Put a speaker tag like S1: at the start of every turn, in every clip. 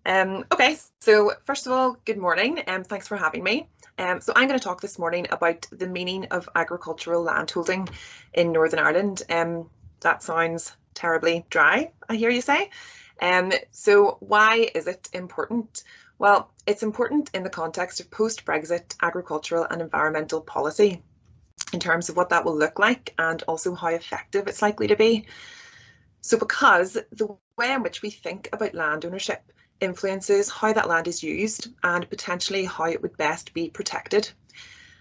S1: Okay, so first of all, good morning and thanks for having me. So I'm going to talk this morning about the meaning of agricultural landholding in Northern Ireland. That sounds terribly dry, I hear you say. So why is it important? Well, it's important in the context of post-Brexit agricultural and environmental policy in terms of what that will look like and also how effective it's likely to be. So because the way in which we think about land ownership influences how that land is used and potentially how it would best be protected.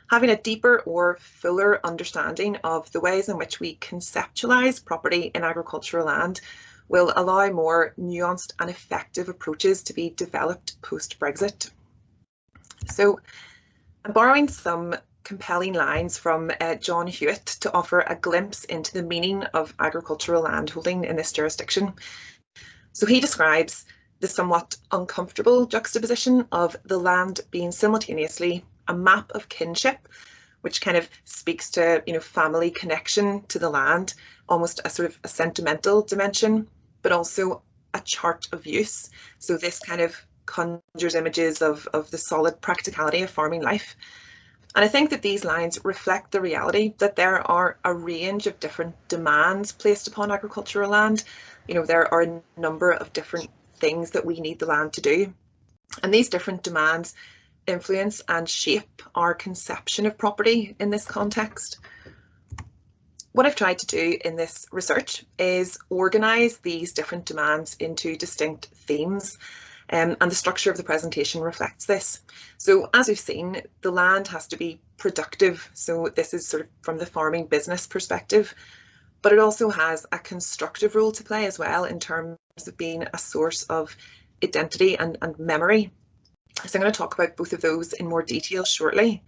S1: Having a deeper or fuller understanding of the ways in which we conceptualise property in agricultural land will allow more nuanced and effective approaches to be developed post-Brexit. So I'm borrowing some compelling lines from John Hewitt to offer a glimpse into the meaning of agricultural landholding in this jurisdiction. So he describes the somewhat uncomfortable juxtaposition of the land being simultaneously a map of kinship, which kind of speaks to, family connection to the land, almost a sort of a sentimental dimension, but also a chart of use. So this kind of conjures images of the solid practicality of farming life. And I think that these lines reflect the reality that there are a range of different demands placed upon agricultural land. There are a number of different things that we need the land to do. And these different demands influence and shape our conception of property in this context. What I've tried to do in this research is organise these different demands into distinct themes. And the structure of the presentation reflects this. So as we've seen, the land has to be productive. So this is sort of from the farming business perspective, but it also has a constructive role to play as well in terms of being a source of identity and memory. So I'm going to talk about both of those in more detail shortly.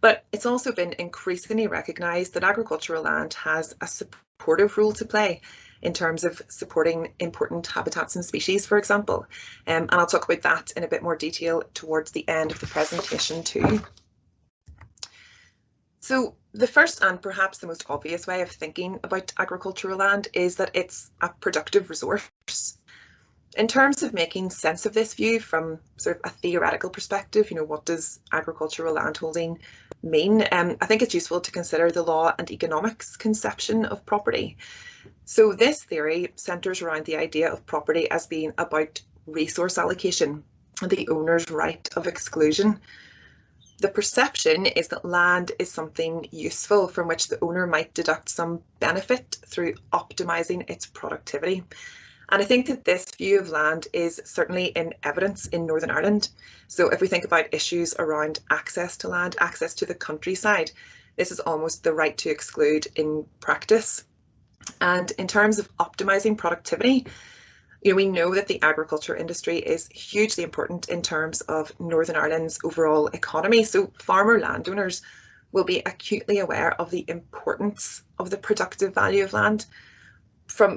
S1: But it's also been increasingly recognised that agricultural land has a supportive role to play in terms of supporting important habitats and species, for example. And I'll talk about that in a bit more detail towards the end of the presentation too. So the first and perhaps the most obvious way of thinking about agricultural land is that it's a productive resource. In terms of making sense of this view from sort of a theoretical perspective, what does agricultural landholding mean? I think it's useful to consider the law and economics conception of property. So this theory centres around the idea of property as being about resource allocation and the owner's right of exclusion. The perception is that land is something useful from which the owner might deduct some benefit through optimising its productivity. And I think that this view of land is certainly in evidence in Northern Ireland. So if we think about issues around access to land, access to the countryside, this is almost the right to exclude in practice. And in terms of optimising productivity, we know that the agriculture industry is hugely important in terms of Northern Ireland's overall economy. So farmer landowners will be acutely aware of the importance of the productive value of land,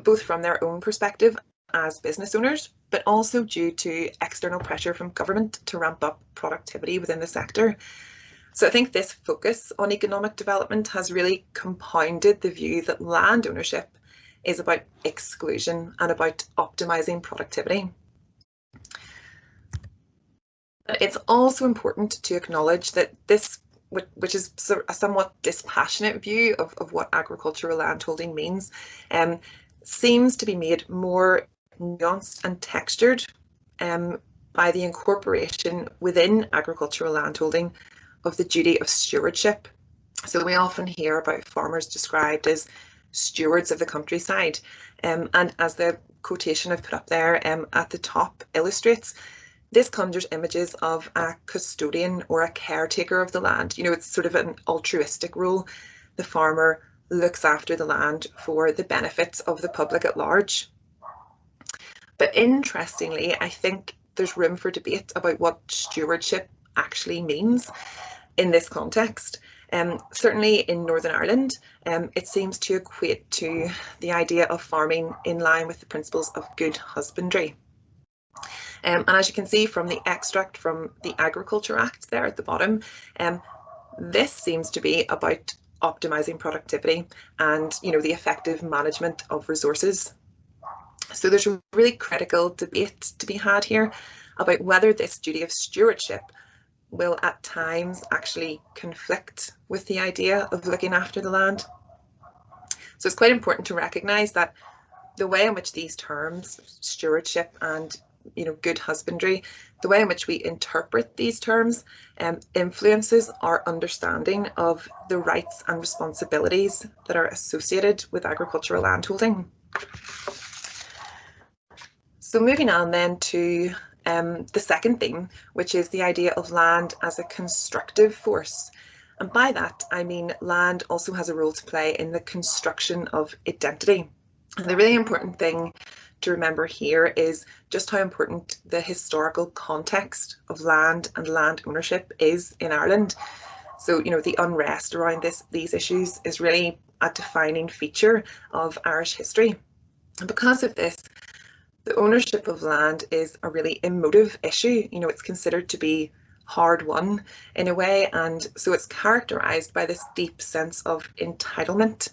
S1: both from their own perspective as business owners, but also due to external pressure from government to ramp up productivity within the sector. So I think this focus on economic development has really compounded the view that land ownership is about exclusion and about optimising productivity. But it's also important to acknowledge that this, which is a somewhat dispassionate view of what agricultural landholding means, seems to be made more nuanced and textured by the incorporation within agricultural landholding of the duty of stewardship. So we often hear about farmers described as stewards of the countryside, and as the quotation I've put up there at the top illustrates, this conjures images of a custodian or a caretaker of the land. It's sort of an altruistic role. The farmer looks after the land for the benefits of the public at large. But interestingly, I think there's room for debate about what stewardship actually means in this context. Certainly in Northern Ireland, it seems to equate to the idea of farming in line with the principles of good husbandry. And as you can see from the extract from the Agriculture Act there at the bottom, this seems to be about optimising productivity and the effective management of resources. So there's a really critical debate to be had here about whether this duty of stewardship will at times actually conflict with the idea of looking after the land. So it's quite important to recognise that the way in which these terms, stewardship and good husbandry, the way in which we interpret these terms influences our understanding of the rights and responsibilities that are associated with agricultural landholding. So moving on then to the second theme, which is the idea of land as a constructive force. And by that, I mean land also has a role to play in the construction of identity. And the really important thing to remember here is just how important the historical context of land and land ownership is in Ireland. So, the unrest around these issues is really a defining feature of Irish history. And because of this, the ownership of land is a really emotive issue. It's considered to be hard won in a way, and so it's characterised by this deep sense of entitlement.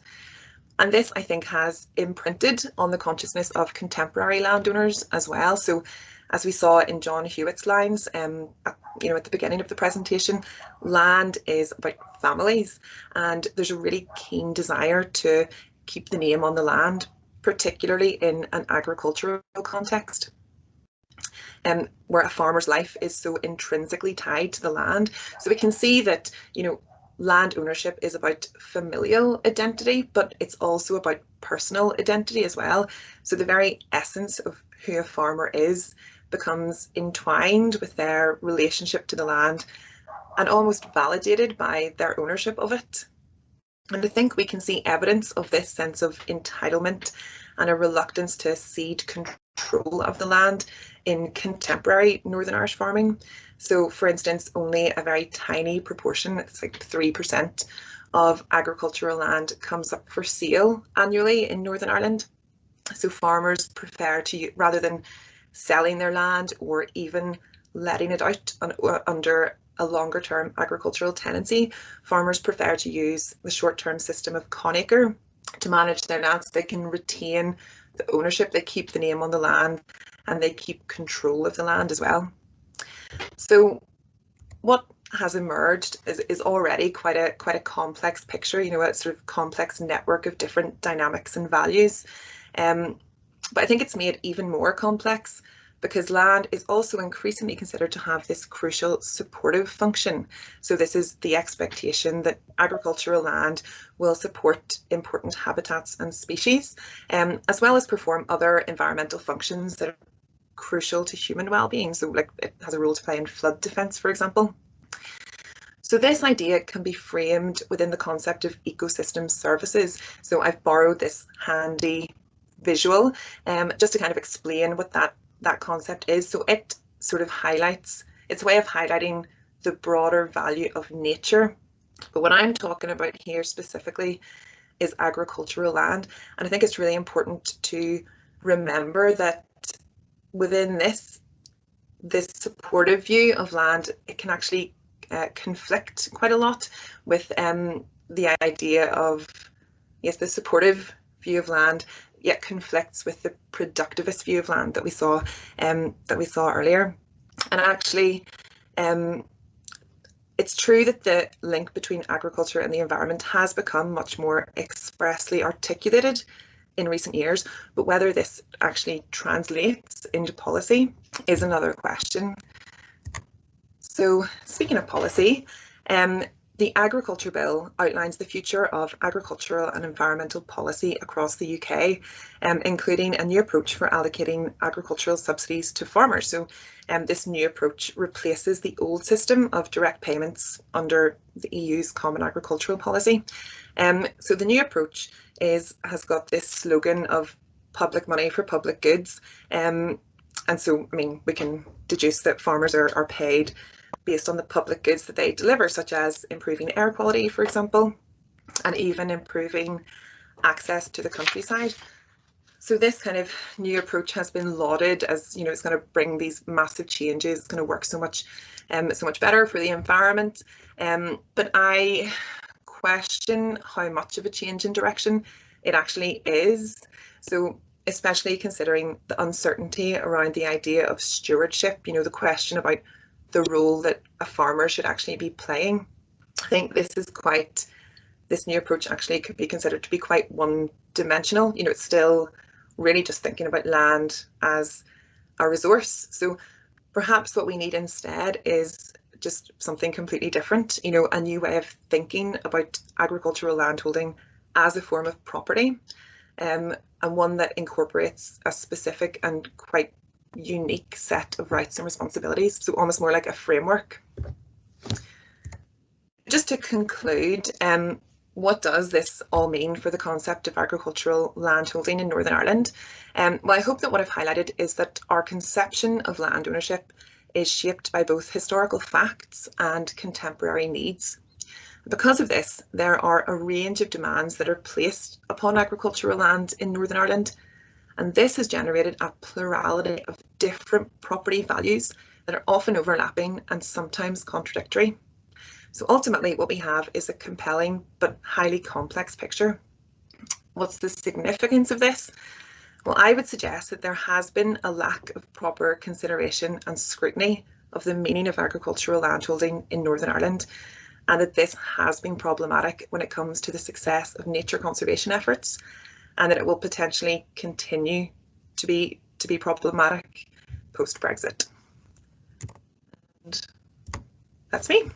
S1: And this, I think, has imprinted on the consciousness of contemporary landowners as well. So as we saw in John Hewitt's lines at the beginning of the presentation, land is about families, and there's a really keen desire to keep the name on the land, particularly in an agricultural context, where a farmer's life is so intrinsically tied to the land. So we can see that, land ownership is about familial identity, but it's also about personal identity as well. So the very essence of who a farmer is becomes entwined with their relationship to the land and almost validated by their ownership of it. And I think we can see evidence of this sense of entitlement and a reluctance to cede control of the land in contemporary Northern Irish farming. So, for instance, only a very tiny proportion, it's like 3% of agricultural land comes up for sale annually in Northern Ireland. So farmers prefer to, rather than selling their land or even letting it out under a longer term agricultural tenancy, farmers prefer to use the short-term system of conacre to manage their land so they can retain the ownership, they keep the name on the land, and they keep control of the land as well. So what has emerged is already quite a complex picture, a sort of complex network of different dynamics and values. But I think it's made even more complex because land is also increasingly considered to have this crucial supportive function. So this is the expectation that agricultural land will support important habitats and species, as well as perform other environmental functions that are crucial to human well-being. So like it has a role to play in flood defence, for example. So this idea can be framed within the concept of ecosystem services. So I've borrowed this handy visual just to kind of explain what that concept is. So it sort of highlights, it's a way of highlighting the broader value of nature. But what I'm talking about here specifically is agricultural land. And I think it's really important to remember that within this supportive view of land, it can actually conflict quite a lot with the idea of, yes, the supportive view of land, yet conflicts with the productivist view of land that we saw earlier. And actually, it's true that the link between agriculture and the environment has become much more expressly articulated in recent years, but whether this actually translates into policy is another question. So speaking of policy, the Agriculture Bill outlines the future of agricultural and environmental policy across the UK, including a new approach for allocating agricultural subsidies to farmers. So this new approach replaces the old system of direct payments under the EU's Common Agricultural Policy. So the new approach has got this slogan of public money for public goods. And so, I mean, we can deduce that farmers are paid based on the public goods that they deliver, such as improving air quality, for example, and even improving access to the countryside. So this kind of new approach has been lauded as, it's going to bring these massive changes. It's going to work so much better for the environment. But I question how much of a change in direction it actually is. So especially considering the uncertainty around the idea of stewardship, the question about the role that a farmer should actually be playing. I think this new approach actually could be considered to be quite one-dimensional. It's still really just thinking about land as a resource. So perhaps what we need instead is just something completely different, a new way of thinking about agricultural landholding as a form of property, and one that incorporates a specific and quite unique set of rights and responsibilities, so almost more like a framework. Just to conclude, what does this all mean for the concept of agricultural landholding in Northern Ireland? Well, I hope that what I've highlighted is that our conception of land ownership is shaped by both historical facts and contemporary needs. Because of this, there are a range of demands that are placed upon agricultural land in Northern Ireland, and this has generated a plurality of different property values that are often overlapping and sometimes contradictory. So ultimately what we have is a compelling but highly complex picture. What's the significance of this? Well, I would suggest that there has been a lack of proper consideration and scrutiny of the meaning of agricultural landholding in Northern Ireland, and that this has been problematic when it comes to the success of nature conservation efforts, and that it will potentially continue to be problematic post-Brexit. And that's me.